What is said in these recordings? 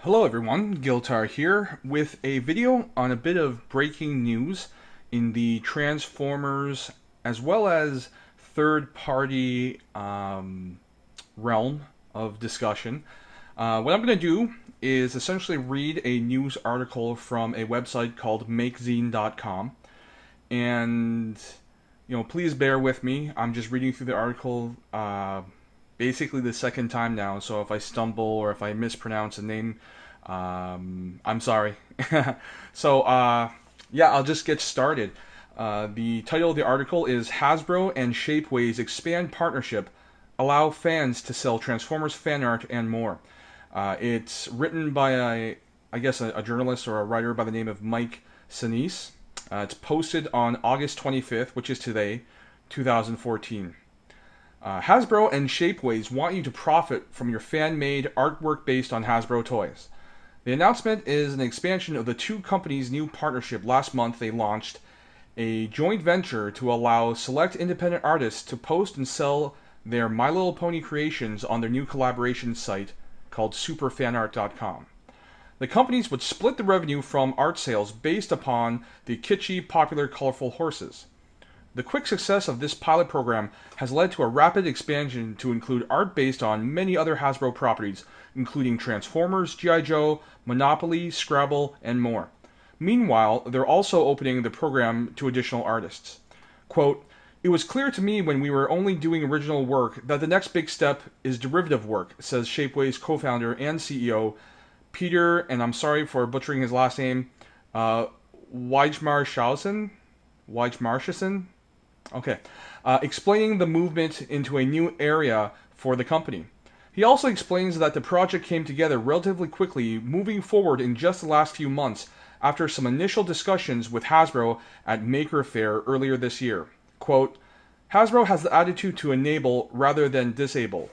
Hello everyone, Giltar here with a video on a bit of breaking news in the Transformers as well as third-party realm of discussion. What I'm going to do is essentially read a news article from a website called makezine.com, and please bear with me. I'm just reading through the article basically the second time now, so if I stumble or if I mispronounce a name, I'm sorry. Yeah, I'll just get started. The title of the article is Hasbro and Shapeways Expand Partnership, Allow Fans to Sell Transformers Fan Art and More. It's written by, I guess, a journalist or a writer by the name of Mike Sinise. It's posted on August 25th, which is today, 2014. Hasbro and Shapeways want you to profit from your fan-made artwork based on Hasbro toys. The announcement is an expansion of the two companies' new partnership. Last month they launched a joint venture to allow select independent artists to post and sell their My Little Pony creations on their new collaboration site called superfanart.com. The companies would split the revenue from art sales based upon the kitschy, popular, colorful horses. The quick success of this pilot program has led to a rapid expansion to include art based on many other Hasbro properties, including Transformers, G.I. Joe, Monopoly, Scrabble, and more. Meanwhile, they're also opening the program to additional artists. Quote, "It was clear to me when we were only doing original work that the next big step is derivative work," says Shapeways co-founder and CEO Peter, and I'm sorry for butchering his last name, Weijmarshausen? Okay. Explaining the movement into a new area for the company. He also explains that the project came together relatively quickly, moving forward in just the last few months after some initial discussions with Hasbro at Maker Faire earlier this year. Quote, "Hasbro has the attitude to enable rather than disable.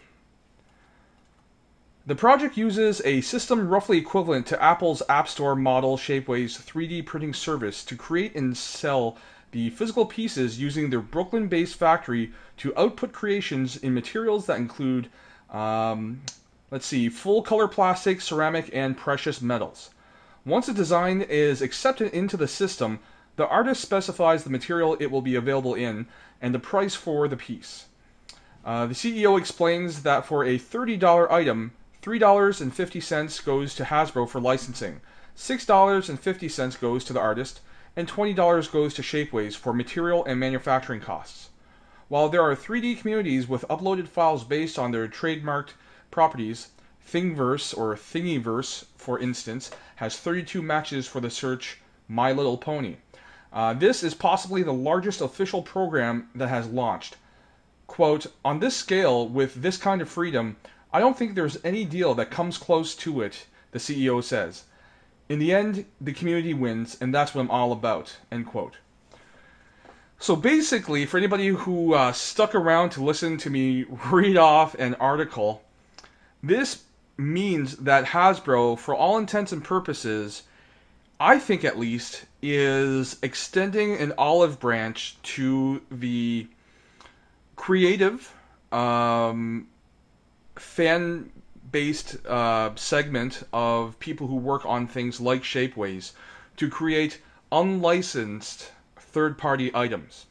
The project uses a system roughly equivalent to Apple's App Store model Shapeways 3D printing service to create and sell the physical pieces using their Brooklyn-based factory to output creations in materials that include, full-color plastic, ceramic, and precious metals. Once a design is accepted into the system, the artist specifies the material it will be available in and the price for the piece. The CEO explains that for a $30 item, $3.50 goes to Hasbro for licensing, $6.50 goes to the artist, and $20 goes to Shapeways for material and manufacturing costs. While there are 3D communities with uploaded files based on their trademarked properties, Thingiverse, or Thingiverse, for instance, has 32 matches for the search My Little Pony. This is possibly the largest official program that has launched. Quote, "On this scale, with this kind of freedom, I don't think there's any deal that comes close to it," the CEO says. "In the end, the community wins, and that's what I'm all about," end quote. So basically, for anybody who stuck around to listen to me read off an article, this means that Hasbro, for all intents and purposes, I think at least, is extending an olive branch to the creative, fan-based segment of people who work on things like Shapeways to create unlicensed third-party items.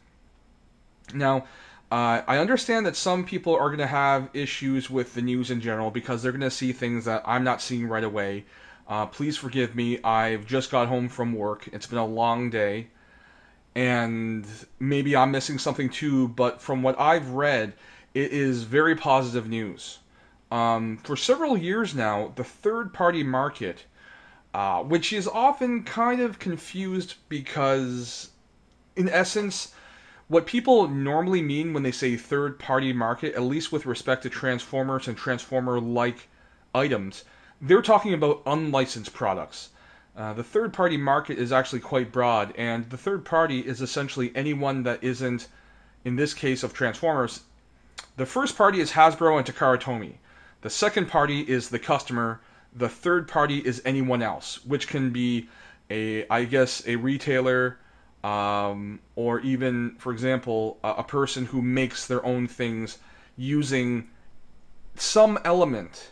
Now, I understand that some people are going to have issues with the news in general because they're going to see things that I'm not seeing right away. Please forgive me. I've just got home from work. It's been a long day. And maybe I'm missing something too, but from what I've read, it is very positive news. For several years now, the third-party market, which is often kind of confused because, in essence, what people normally mean when they say third-party market, at least with respect to Transformers and Transformer-like items, they're talking about unlicensed products. The third-party market is actually quite broad, and the third party is essentially anyone that isn't, in this case of Transformers, the first party is Hasbro and Takara Tomy. The second party is the customer. The third party is anyone else, which can be a retailer, or even, for example, a person who makes their own things using some element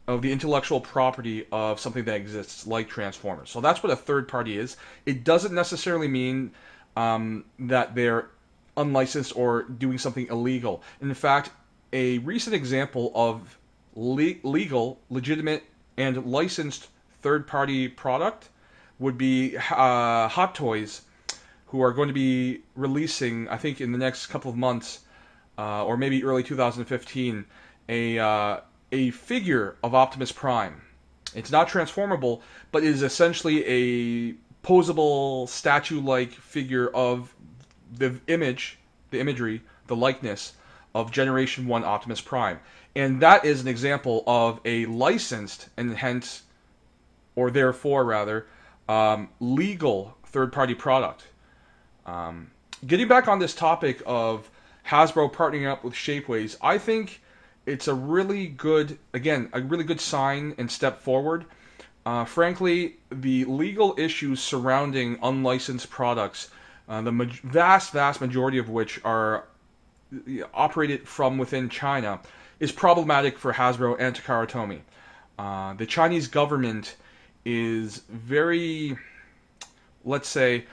of the intellectual property of something that exists, like Transformers. So that's what a third party is. It doesn't necessarily mean that they're unlicensed or doing something illegal. In fact, a recent example of legal, legitimate, and licensed third party product would be Hot Toys, who are going to be releasing, I think in the next couple of months, or maybe early 2015, a figure of Optimus Prime. It's not transformable, but it is essentially a posable statue-like figure of the imagery, the likeness of Generation 1 Optimus Prime. And that is an example of a licensed, and hence, or therefore rather, legal third-party product. Getting back on this topic of Hasbro partnering up with Shapeways, I think it's a really good, again, a really good sign and step forward. Frankly, the legal issues surrounding unlicensed products, the vast majority of which are operated from within China, is problematic for Hasbro and Takara Tomy. The Chinese government is very, let's say,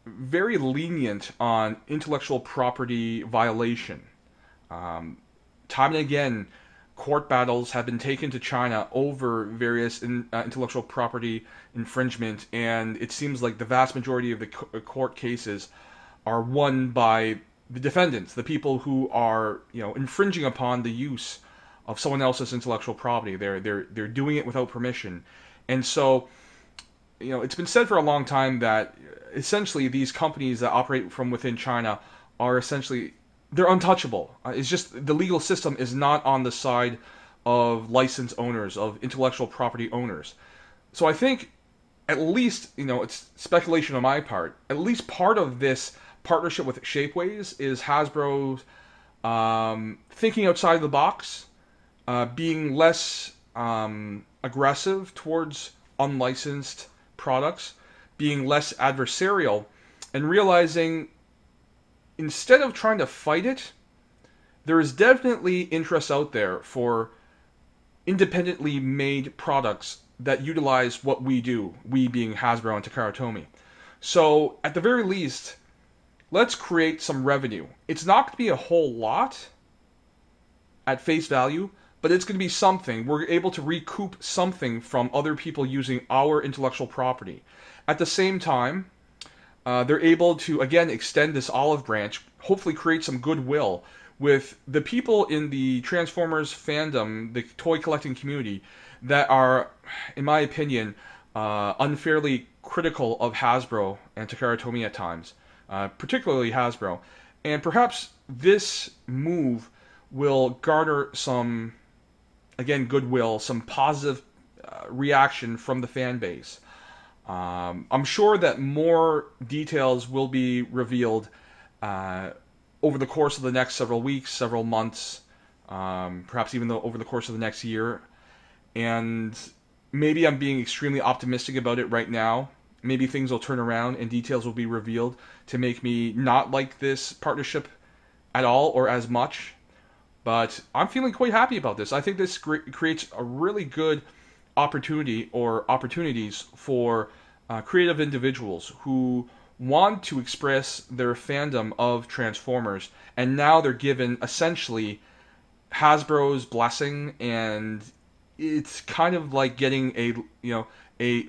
very lenient on intellectual property violation. Time and again, court battles have been taken to China over various intellectual property infringement, and it seems like the vast majority of the court cases are won by the defendants, the people who are, infringing upon the use of someone else's intellectual property. They're doing it without permission, and so, it's been said for a long time that essentially these companies that operate from within China are essentially, they're untouchable. It's just the legal system is not on the side of license owners, of intellectual property owners. So I think, at least, it's speculation on my part, at least part of this partnership with Shapeways is Hasbro thinking outside the box, being less aggressive towards unlicensed products, being less adversarial, and realizing instead of trying to fight it, there is definitely interest out there for independently made products that utilize what we do, we being Hasbro and Takara Tomy. So, at the very least, let's create some revenue. It's not going to be a whole lot at face value, but it's going to be something. We're able to recoup something from other people using our intellectual property. At the same time, they're able to, again, extend this olive branch, hopefully create some goodwill with the people in the Transformers fandom, the toy collecting community, that are, in my opinion, unfairly critical of Hasbro and Takara Tomy at times, particularly Hasbro. And perhaps this move will garner some, again, goodwill, some positive reaction from the fan base. I'm sure that more details will be revealed over the course of the next several weeks, several months, perhaps even over the course of the next year. And maybe I'm being extremely optimistic about it right now. Maybe things will turn around and details will be revealed to make me not like this partnership at all or as much. But I'm feeling quite happy about this. I think this creates a really good opportunity or opportunities for creative individuals who want to express their fandom of Transformers, and now they're given essentially Hasbro's blessing, and it's kind of like getting a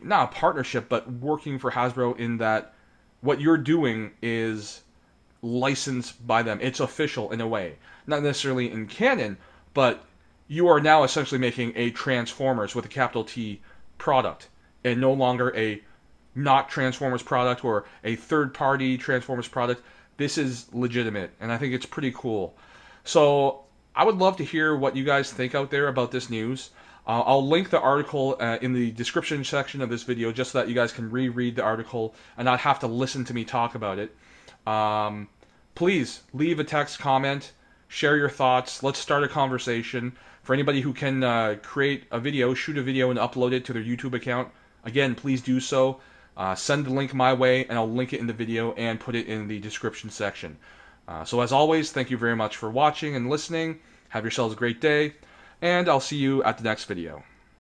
not a partnership, but working for Hasbro in that what you're doing is licensed by them. It's official in a way, not necessarily in canon, but you are now essentially making a Transformers with a capital T product, and no longer a not Transformers product or a third-party Transformers product. This is legitimate, and I think it's pretty cool. So I would love to hear what you guys think out there about this news. I'll link the article in the description section of this video just so that you guys can reread the article and not have to listen to me talk about it. Please leave a text comment, share your thoughts, let's start a conversation. For anybody who can create a video, shoot a video and upload it to their YouTube account, again, please do so. Send the link my way, and I'll link it in the video and put it in the description section. So as always, thank you very much for watching and listening. Have yourselves a great day, and I'll see you at the next video.